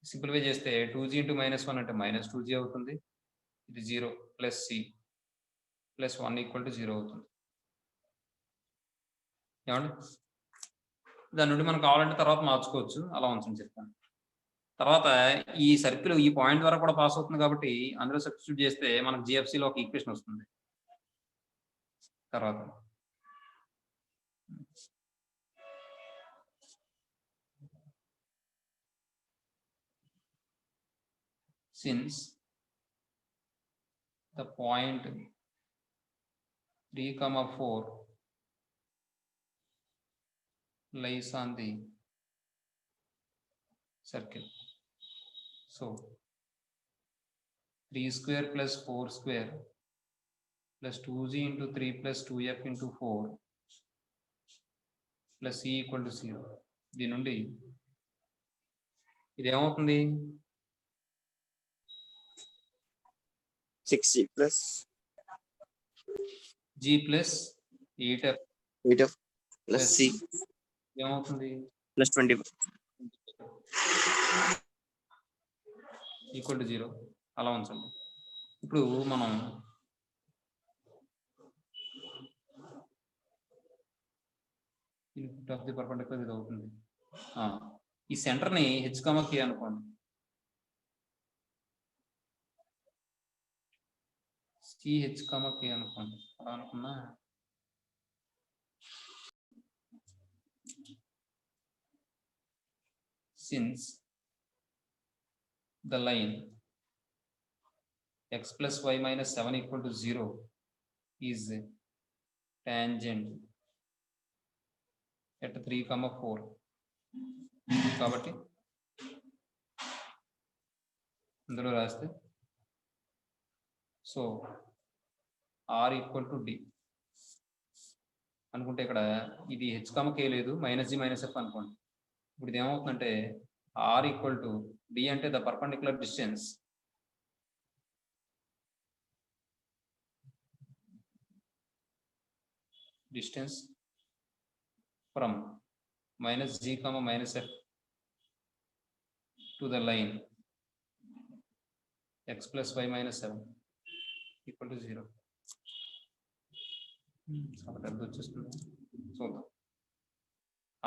Simplify చేస్తే 2g ఇంటూ -1 అంటే -2g అవుతుంది. ఇది 0 plus c plus 1 equal to 0 అవుతుంది. ఏమండి? దాని నుండి మనకు కావాలంటే తర్వాత మార్చుకోవచ్చు. అలా ఉంచండి చెప్తాను. తర్వాత ఈ సర్కిల్ ఈ పాయింట్ ద్వారా కూడా పాస్ అవుతుంది కాబట్టి అందులో సబ్స్టిట్యూట్ చేస్తే మనకు జిఎఫ్సిలో ఒక ఈక్వేషన్ వస్తుంది. తర్వాత since the point 3, 4 lies on the circle, so 3 square plus 4 square plus 2g into 3 plus 2f into 4 plus c equal to 0. దీని నుండి ఇది ఏమవుతుంది? 6g plus g plus 8f 8f plus c ఏమవుతుంది? plus 20 equal to 0. అలా ఉంచండి. ఇప్పుడు మనం of the perpendicular ఇది అవుతుంది. ఈ సెంటర్ ని h, k అనుకోండి. CH, k అనుకోండి. అలా అనుకున్నా since the line x plus y minus 7 equal to 0 is tangent at 3, 4. కాబట్టి ఇందులో రాస్తే so r equal to d అనుకుంటే ఇక్కడ ఇది హెచ్, కే లేదు, -g -f అనుకోండి. ఇప్పుడు ఇది ఏమవుతుందంటే ఆర్ ఈక్వల్ టు డి అంటే the perpendicular distance from -g, -f to the line x plus y minus 7 equal to 0. కాబట్టి అది వచ్చేస్తుంది. చూద్దాం.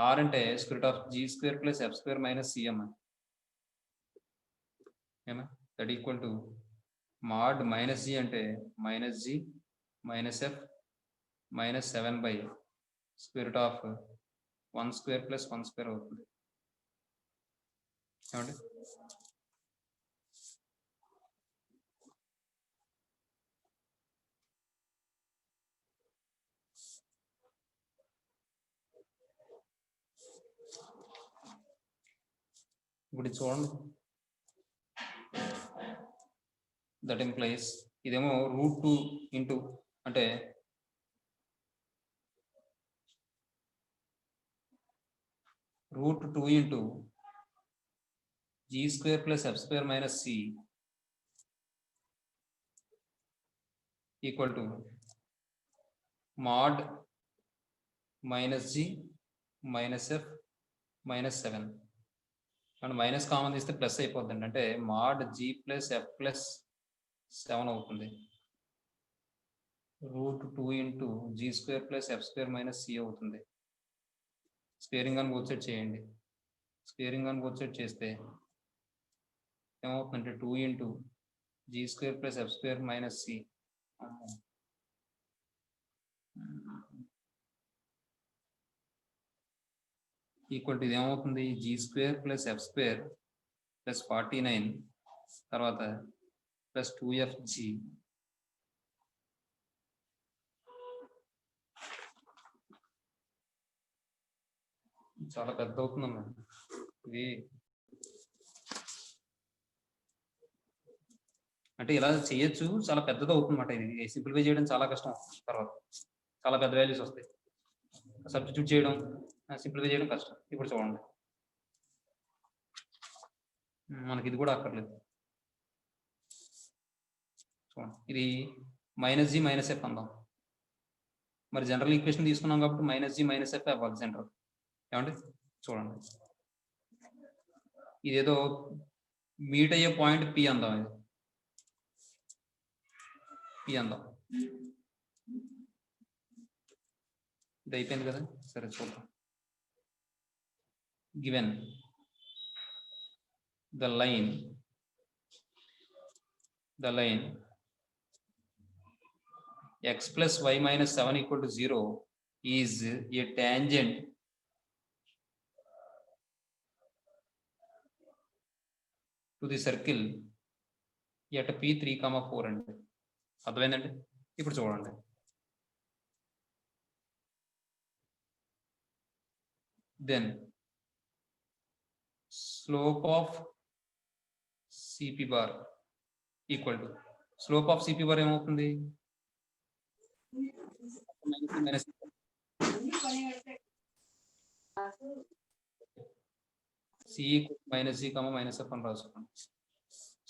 ఆర్ అంటే square of g square plus f square minus cm ఏనా, that equal to mod -g అంటే -g -f -7 by square root of 1 square plus 1 square అవుతుంది. ఏమండి? ఇప్పుడు ఇది చూడండి, దట్ ఇంప్లైస్ ఇదేమో √2 ఇంటూ అంటే √2 into g² + f² - c equal to mod -g -f -7 and minus common తీస్తే ప్లస్ అయిపోద్దండి, అంటే mod g + f + 7 అవుతుంది. √2 ఇంటూ g² + f² - c అవుతుంది. స్క్వేరింగ్ అని బోత్ సైడ్ చేయండి. స్క్వేరింగ్ అని బోత్ సైడ్ చేస్తే ఏమవుతుందంటే 2 into g² + f² - c equal to ఇది ఏమవుతుంది, g² + f² + 49 తర్వాత ప్లస్ 2fg చాలా పెద్ద అవుతుందమ్మా ఇది. అంటే ఇలా చేయొచ్చు, చాలా పెద్దది అవుతుందన్నమాట. ఇది సింప్లిఫై చేయడం చాలా కష్టం, తర్వాత చాలా పెద్ద వాల్యూస్ వస్తాయి. సబ్స్టిట్యూట్ చేయడం, సింప్లిఫై చేయడం కష్టం. ఇప్పుడు చూడండి, మనకి ఇది కూడా అక్కర్లేదు. చూడండి, ఇది -g -f అందాం. మరి జనరల్ ఈక్వేషన్ తీసుకున్నాం కాబట్టి -g -f అవ్వాలి జనరల్. ఏమండి చూడండి, ఇదేదో మీట్ అయ్యే పాయింట్ పి అందాం. ఇది పి అందాం. ఇది అయిపోయింది కదా, సరే చూద్దాం. Given the line x + y - 7 = 0 is a tangent to the circle at p 3, 4 అంటే అర్థమైందండి. ఇప్పుడు చూడండి, then slope of CP bar equal to slope of CP bar ఏమవుతుంది, c -g, -f అని రాసుకోండి.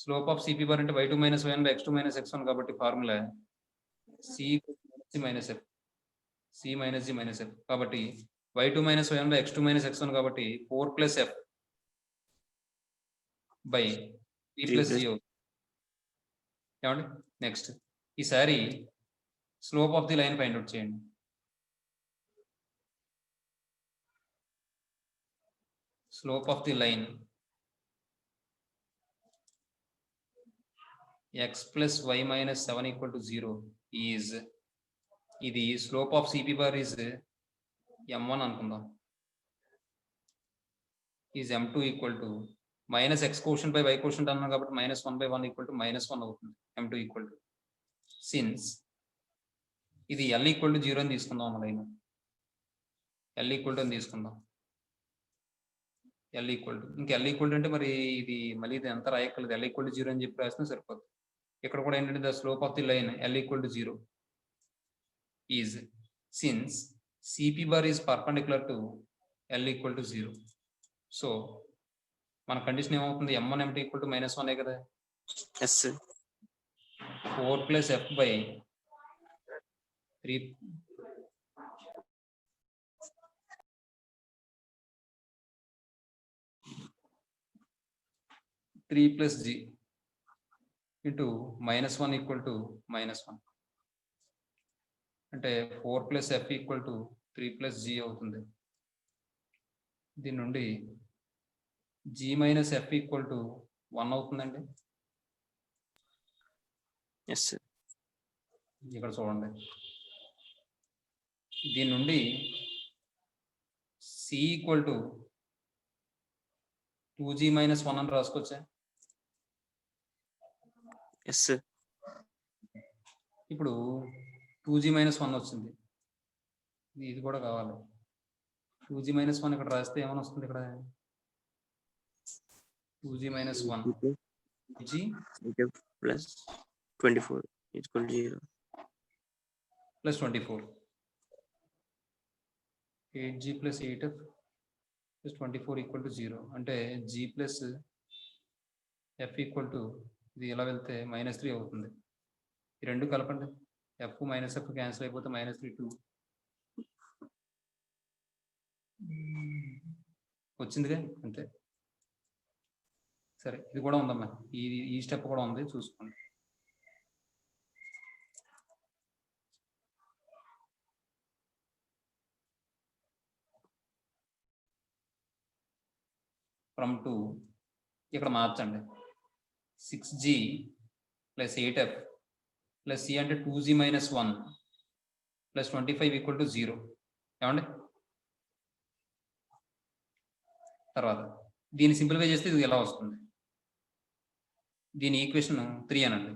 స్లోప్ ఆఫ్ CP bar అంటే y2 - y1 / x2 - x1 కాబట్టి formula c -g - f కాబట్టి y2 - y1 / x2 - x1 కాబట్టి 4 + f / 3 + g అవుతుంది. ఏమండి next ఈసారి slope of the line find out చేయండి. Slope of the line x + y - 7 = 0 is, ఇది slope of CP bar is m1 అనుకుందాం, is m2 equal to -x quotient / y quotient అన్నాం కాబట్టి -1/1 = -1 అవుతుంది. m2 ఈక్వల్ టు సిన్స్ ఇది l = 0 అని తీసుకుందాం. అన్న లైన్ l = అని తీసుకుందాం. l = ఇంకా l = అంటే మరి ఇది మళ్ళీ ఇది ఎంత రాయక్కర్లేదు, l = 0 అని చెప్పి రాసినా సరిపోతుంది. ఇక్కడ కూడా ఏంటంటే the slope of the line l = 0 is since CP bar is perpendicular to l = 0. So మన కండిషన్ ఏమవుతుంది, m1 m2 = -1 కదా. ఎస్ 4 + f / 3 + g ఇంటూ -1 = -1 అంటే 4 + f = 3 + g అవుతుంది. దీని నుండి g - f = 1 అవుతుందండి. ఎస్ ఇక్కడ చూడండి, దీని నుండి c = 2g - 1 అని రాసుకోవచ్చా. ఎస్ ఇప్పుడు 2g - 1 వచ్చింది, ఇది కూడా కావాలి. 2g మైనస్ 1 ఇక్కడ రాస్తే ఏమైనా వస్తుంది ఇక్కడ 2g minus 1 g plus 24 is equal to 0. plus 24 8g plus 8f plus 24 equal to 0 అంటే g plus f equal to ఇది ఎలా వెళ్తే -3 అవుతుంది. ఈ రెండు కలపండి, f మైనస్ f క్యాన్సిల్ అయిపోతే -3 2 వచ్చిందిగా అంతే. సరే ఇది కూడా ఉందమ్మా, ఈ స్టెప్ కూడా ఉంది చూసుకోండి. ఫ్రమ్ 2 ఇక్కడ మార్చండి 6g plus 8f plus c అంటే 2g minus 1 plus 25 equal to 0. ఏమండి తర్వాత దీన్ని సింప్లిఫై చేస్తే ఇది ఎలా వస్తుంది, దీని ఈక్వేషన్ 3 అనండి.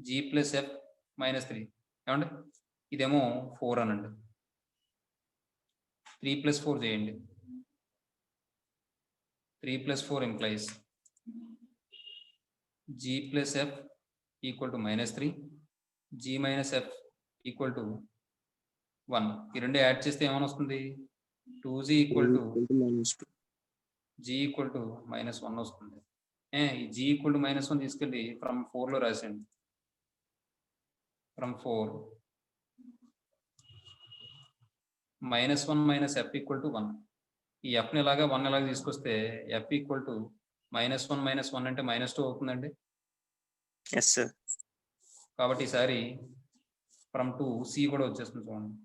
g ప్లస్ f మైనస్ 3 ఏమండి ఇదేమో 4 అనండి. 3 ప్లస్ 4 చేయండి. 3 plus 4 implies g plus f equal to -3, g minus f equal to 1. ఈ రెండు యాడ్ చేస్తే ఏమైనా వస్తుంది 2g equal to -2. g equal to -1 వస్తుంది. ఈ g ఈక్వల్ టు -1 తీసుకెళ్ళి ఫ్రమ్ 4 లో రాసండి. From 4 -1 minus f equal to 1. ఈ f ని ఇలాగా 1 ఇలాగా తీసుకొస్తే f ఈక్వల్ టు -1 మైనస్ 1 అంటే -2 అవుతుందండి. Yes, sir. కాబట్టి ఈసారి ఫ్రమ్ 2 c కూడా వచ్చేస్తుంది చూడండి.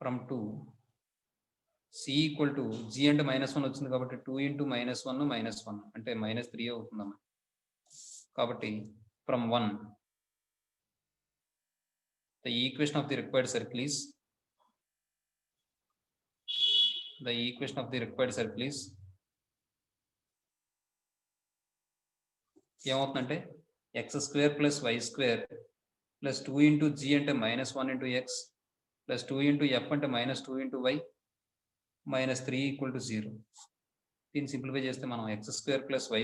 From 2 c equal to g అంటే -1 వచ్చింది కాబట్టి 2 ఇంటూ -1 -1 అంటే -3 అవుతుందమ్మా. కాబట్టి from 1 the equation of the required circle is ఏమవుతుందంటే x² plus y² plus 2 into g అంటే -1 into x plus 2 into f అంటే -2 ఇంటూ y -3 ఈక్వల్ టు 0. దీన్ని సింప్లిఫై చేస్తే మనం x² plus y²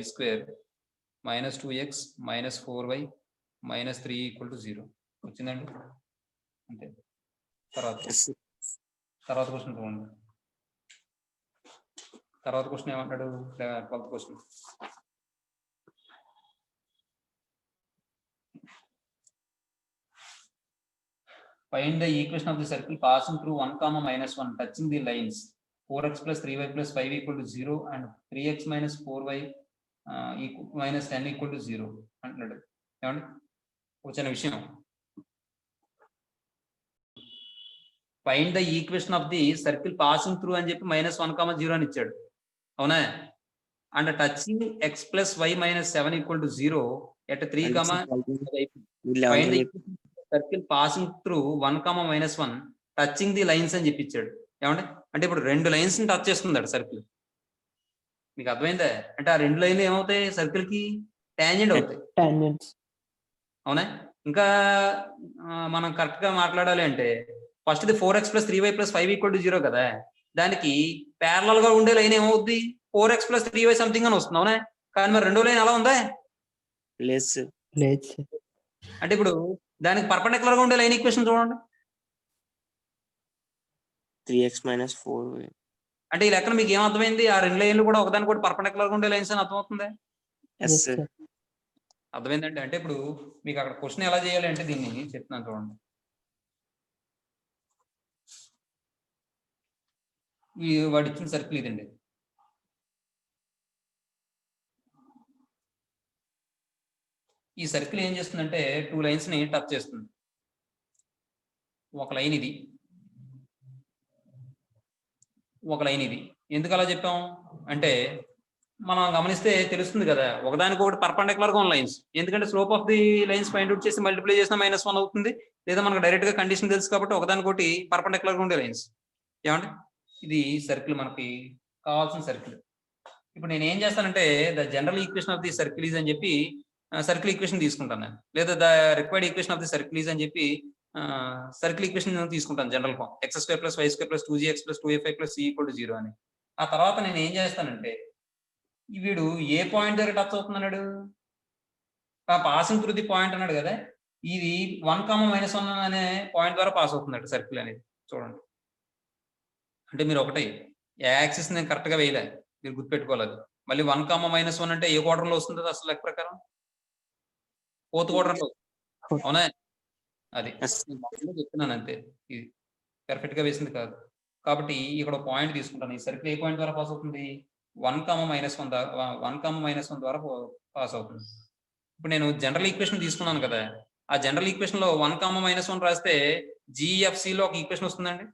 -2x -4y -3 equal to 0 వచ్చిందండి అంతే. తర్వాత question చూడండి. తర్వాత క్వశ్చన్ ఏమంటాడు 12th question. Find the equation of the circle passing through 1, -1 touching the lines 4x plus 3y plus 5 equal to 0 and 3x minus 4y minus 10 equal to 0 అంటున్నాడు. ఏమండి వచ్చిన విషయం find the equation of the circle passing through అని చెప్పి -1, 0 అని ఇచ్చాడు. అవునా, and touching x plus y minus 7 equal to 0 at 3, find the circle passing through 1, -1 touching the lines అని చెప్పించాడు. ఏమంటే అంటే ఇప్పుడు 2 లైన్స్ ని టచ్ చేస్తుంది సర్కిల్. మీకు అర్థమైందా? అంటే ఆ 2 లైన్లు ఏమవుతాయి సర్కిల్ కి టాంజెంట్ అవుతాయి. అవునా, ఇంకా మనం కరెక్ట్ గా మాట్లాడాలి అంటే first the 4x plus 3y plus 5 equal to 0 కదా, దానికి ప్యారలల్ గా ఉండే లైన్ ఏమవుద్ది 4x ప్లస్ 3y సంథింగ్ అని వస్తుంది. అవునా, కానీ మరి రెండో లైన్ ఎలా ఉందా? అంటే ఇప్పుడు దానికి పర్పెండిక్యులర్ గా ఉండే లైన్ ఈక్వేషన్ చూడండి. 3x minus 4y. అంటే ఈ లెక్కన మీకు ఏం అర్థమైంది? ఆ 2 లైన్లు కూడా ఒకదానికి కూడా పర్పెండిక్యులర్ గా ఉండే లైన్స్ అని అర్థమవుతుంది. Yes, sir. అర్థమైందంటే అంటే ఇప్పుడు మీకు అక్కడ క్వశ్చన్ ఎలా చేయాలి అంటే దీన్ని చెప్తున్నాను చూడండి. వాడు ఇచ్చిన సర్కిల్ ఇదండి. ఈ సర్కిల్ ఏం చేస్తుందంటే 2 లైన్స్ ని టచ్ చేస్తుంది. ఒక లైన్ ఇది, ఒక లైన్ ఇది. ఎందుకు అలా చెప్పాం అంటే మనం గమనిస్తే తెలుస్తుంది కదా, ఒకదానికి ఒకటి పర్పెండిక్యులర్ గా ఉన్న లైన్స్. ఎందుకంటే slope of the lines find out చేసి మల్టిప్లై చేసిన -1 అవుతుంది, లేదా మనకు డైరెక్ట్ గా కండిషన్ తెలుసు కాబట్టి ఒకదానికి ఒకటి పర్పెండిక్యులర్ గా ఉండే లైన్స్. ఏమంటే ఇది సర్కిల్ మనకి కావాల్సిన సర్కిల్. ఇప్పుడు నేను ఏం చేస్తానంటే the general equation of the circle is అని చెప్పి సర్కిల్ ఈక్వేషన్ తీసుకుంటాను నేను, లేదా the required equation of the circle is అని చెప్పి సర్కిల్ ఈక్వేషన్ తీసుకుంటాను general form x² + y² + 2gx + 2fy + c = 0 అని. ఆ తర్వాత నేను ఏం చేస్తానంటే వీడు ఏ పాయింట్ దగ్గర టచ్ అవుతున్నాడు, పాసింగ్ త్రూ ది పాయింట్ అన్నాడు కదా, ఇది 1, - 1 అనే పాయింట్ ద్వారా పాస్ అవుతున్నాడు సర్కిల్ అనేది. చూడండి, అంటే మీరు ఒకటి యాక్సిస్ నేను కరెక్ట్ గా వేయలే, మీరు గుర్తుపెట్టుకోలేదు. మళ్ళీ 1, - 1 అంటే ఏ క్వార్టర్ లో వస్తుంది అసలు లెక్క ప్రకారం? 4th క్వార్టర్ లో, అవునా? అది చెప్తున్నాను అంతే, ఇది పర్ఫెక్ట్ గా వేసింది కాదు. కాబట్టి ఇక్కడ పాయింట్ తీసుకుంటాను. ఈ సర్కిల్ ఏ పాయింట్ ద్వారా పాస్ అవుతుంది? 1, - 1 ద్వారా పాస్ అవుతుంది. ఇప్పుడు నేను జనరల్ ఈక్వేషన్ తీసుకున్నాను కదా, ఆ జనరల్ ఈక్వేషన్ లో 1, - 1 రాస్తే GFC లో ఒక ఈక్వేషన్ వస్తుందండి,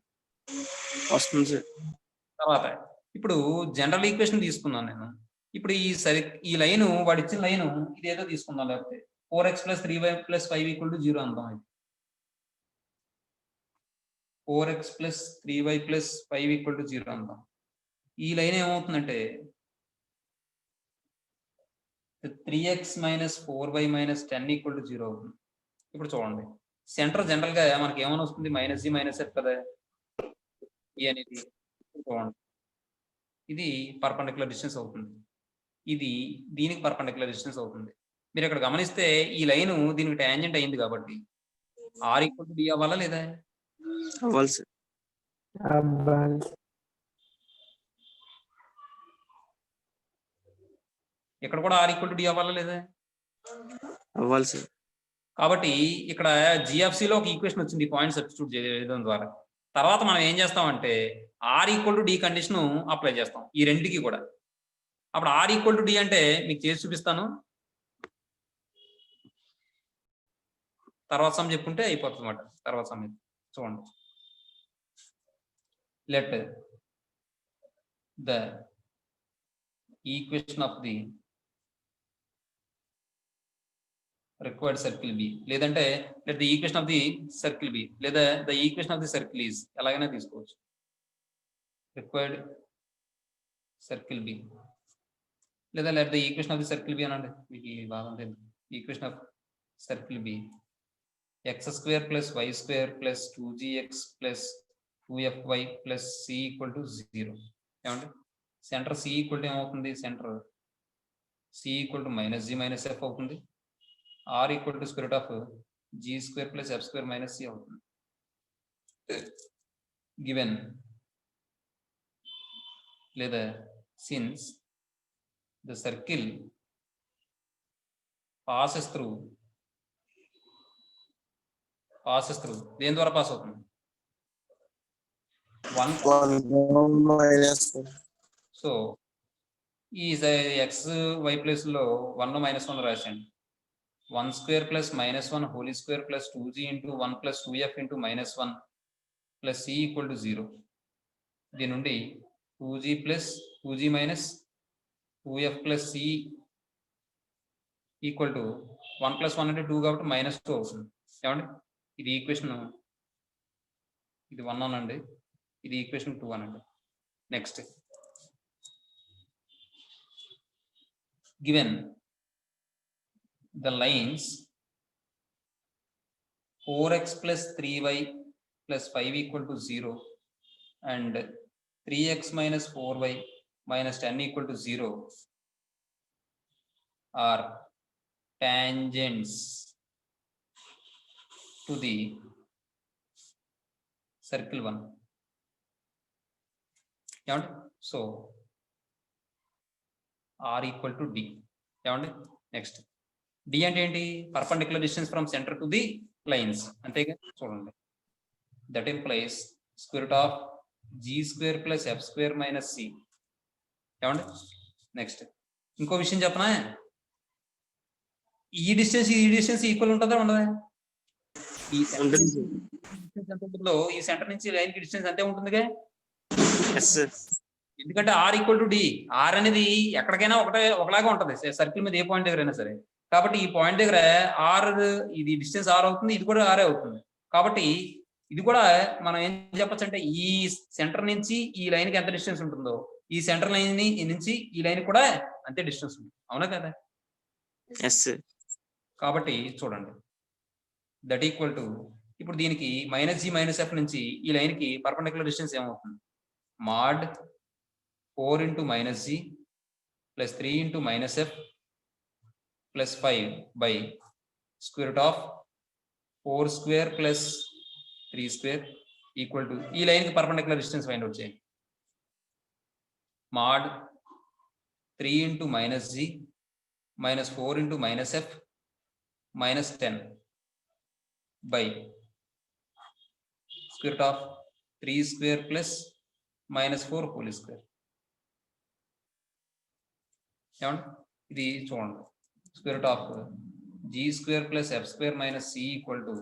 వస్తుంది సార్. తర్వాత ఇప్పుడు జనరల్ ఈక్వేషన్ తీసుకున్నాను నేను. ఇప్పుడు ఈ లైన్ వాడు ఇచ్చిన లైన్ ఇది ఏదో తీసుకుందాం, లేకపోతే 4x + 3y + 5 = 0 అందాం. 4x + 3y + 5 = 0 అందాం. ఈ లైన్ ఏమవుతుందంటే 3x - 4y - 10 = 0 అవుతుంది. ఇప్పుడు చూడండి, సెంటర్ జనరల్ గా మనకి ఏమైనా వస్తుంది, -g - f కదా ఈ అనేది. చూడండి, ఇది పర్పెండిక్యులర్ డిస్టెన్స్ అవుతుంది, ఇది దీనికి పర్పెండిక్యులర్ డిస్టెన్స్ అవుతుంది. మీరు ఇక్కడ గమనిస్తే ఈ లైన్ దీనికి టాంజెంట్ అయింది కాబట్టి r = d అవ్వాలా లేదా? అవ్వాలి సార్. అవ్వాలి. ఇక్కడ కూడా r = d అవ్వాలా లేదా? అవ్వాలి సార్. కాబట్టి ఇక్కడ GFC లో ఒక ఈక్వేషన్ వచ్చింది ఈ పాయింట్ సబ్స్టిట్యూట్ చేయడం ద్వారా. తర్వాత మనం ఏం చేస్తామంటే r = d కండిషన్ అప్లై చేస్తాం ఈ రెండుకి కూడా. అప్పుడు r = d అంటే మీకు చేసి చూపిస్తాను, తర్వాత సమ్ చెప్పుకుంటే అయిపోతుంది అన్నమాట. తర్వాత సమ్ చూడండి, let the equation of the required circle be, లేదంటే let the equation of the circle be, లేదా the equation of the circle is, ఎలాగైనా తీసుకోవచ్చు. రిక్వైర్డ్ సర్కిల్ బి, లేదా let the equation of the circle be అనండి, మీకు బాగా equation of circle be x² + y² + 2gx + 2fy + c = 0. ఏమండి, centre c = ఏమవుతుంది? Centre c = -g - f అవుతుంది. r = √g² + f² - c అవుతుంది. గివెన్ లేదా since the circle passes through దేని ద్వారా పాస్ అవుతుంది? 1 సో ఈ x y ప్లేస్ లో 1 - 1 రాశాను. 1² + -1 whole square + 2g × 1 + 2f × -1 + c = 0. దీని నుండి 2g + 2g - 2f + c = 1 + 1 అంటే 2 కాబట్టి -2 అవుతుంది. ఏమండి, ఇది ఈక్వేషన్, ఇది 1 అనండి, ఇది ఈక్వేషన్ 2 అనండి. Next, given the lines 4x + 3y + 5 = 0 and 3x - 4y - 10 = 0 are tangents to the circle 1. ఏమండి, సో r = d. ఏమండి, నెక్స్ట్ d అంటే ఏంటి? Perpendicular distance from center to the lines, అంతేగా. చూడండి, that implies √g² + f² - c. ఏమండి, next ఇంకో విషయం చెప్పనా, ఈ డిస్టెన్స్ ఈక్వల్ ఉంటుందా ఉండదా? ఈ సెంటర్ నుంచి లైన్ కి డిస్టెన్స్ అంతే ఉంటుందిగా. ఎందుకంటే r = d, r అనేది ఎక్కడికైనా ఒకలాగా ఉంటది సర్కిల్ మీద, ఏ పాయింట్ దగ్గర అయినా సరే. కాబట్టి ఈ పాయింట్ దగ్గర r, ఇది డిస్టెన్స్ r అవుతుంది, ఇది కూడా r అవుతుంది. కాబట్టి ఇది కూడా మనం ఏం చెప్పొచ్చు అంటే ఈ సెంటర్ నుంచి ఈ లైన్ కి ఎంత డిస్టెన్స్ ఉంటుందో ఈ సెంటర్ లైన్ నుంచి ఈ లైన్ కూడా అంతే డిస్టెన్స్ ఉంది, అవునా కదా? Yes sir. కాబట్టి చూడండి దట్ ఈక్వల్ టు ఇప్పుడు దీనికి -g - f నుంచి ఈ లైన్ కి పర్పెండిక్యులర్ డిస్టెన్స్ ఏమవుతుంది? mod 4 × -g + 3 × -f + 5 by square root of 4 square plus 3 square equal to ఈ లైన్ కి పర్పెండిక్యులర్ డిస్టెన్స్ ఫైండ్ అవుట్ చేయండి. mod 3 × -g -4 × -f -10 by square root of 3 square plus -4 whole square. ఏమండి ఇది చూడండి square root of g square plus f square minus c equal to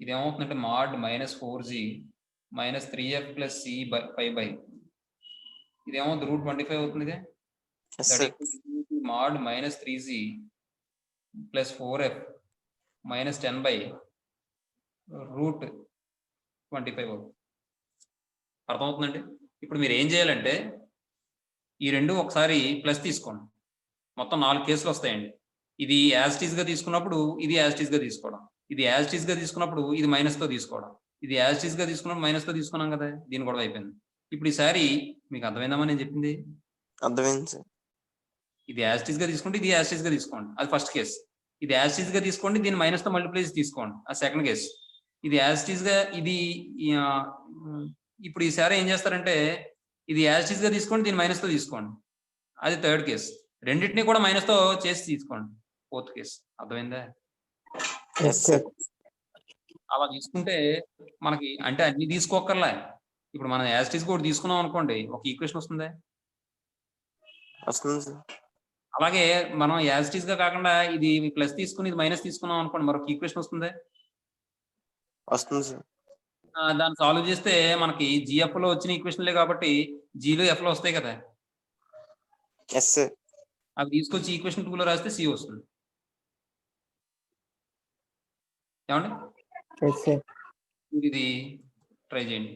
ఇది ఏమవుతుందంటే mod -4g -3f plus c by 5 ఇది ఏమవుతుంది √25 అవుతుంది ఇది. Yes that sir. Equal to mod -3g plus 4f minus 10 by √25 అవుతుంది. అర్థమవుతుందండి? ఇప్పుడు మీరు ఏం చేయాలంటే ఈ రెండు ఒకసారి ప్లస్ తీసుకోండి, మొత్తం 4 కేసులు వస్తాయండి. ఇది యాజ్ టీజ్ గా తీసుకున్నప్పుడు ఇది యాజ్ టీజ్ గా తీసుకోవడం, ఇది యాజ్ టీజ్ గా తీసుకున్నప్పుడు ఇది మైనస్ తో తీసుకోవడం, ఇది యాజ్ టీజ్ గా తీసుకున్నప్పుడు మైనస్ తో తీసుకున్నాం కదా, దీని కూడా అయిపోయింది. ఇప్పుడు ఈసారి మీకు అర్థమైందమ్మా నేను చెప్పింది? అర్థమైంది సార్. ఇది యాజ్ టీజ్ గా తీసుకుంటే ఇది యాజ్ టీజ్ గా తీసుకోండి, అది ఫస్ట్ కేసు. ఇది యాజ్ టీజ్ గా తీసుకోండి, దీన్ని మైనస్ తో మల్టిప్లై చేసి తీసుకోండి, అది సెకండ్ కేసు. ఇది యాజ్ టీజ్ గా ఇది ఇప్పుడు ఈసారి ఏం చేస్తారంటే ఇది యాజ్ టీజ్ గా తీసుకోండి, దీన్ని మైనస్ తో తీసుకోండి, అది థర్డ్ కేసు. రెండింటినీ కూడా మైనస్ తో చేసి తీసుకోండి, ఫోర్త్ కేసు. అర్థమైందా? Yes sir. అలా తీసుకుంటే మనకి అంటే అన్ని తీసుకోకర్లే. ఇప్పుడు మనం యాజ్ టీజ్ కూడా తీసుకున్నాం అనుకోండి, ఒక ఈక్వేషన్ వస్తుంది. వస్తుంది సార్. అలాగే మనం యాజ్ టీజ్ గా కాకుండా ఇది ప్లస్ తీసుకుని ఇది మైనస్ తీసుకున్నాం అనుకోండి, మరొక ఈక్వేషన్ వస్తుంది. వస్తుంది సార్. దాన్ని సాల్వ్ చేస్తే మనకి జిఎఫ్ లో వచ్చిన ఈక్వేషన్లే కాబట్టి జీలో ఎఫ్ లో వస్తాయి కదా, ఎస్ సార్. అవి తీసుకొచ్చి ఈక్వేషన్ 2 లో రాస్తే సి వస్తుంది. ఏమండి ఎస్ సార్. ఇది ట్రై చేయండి.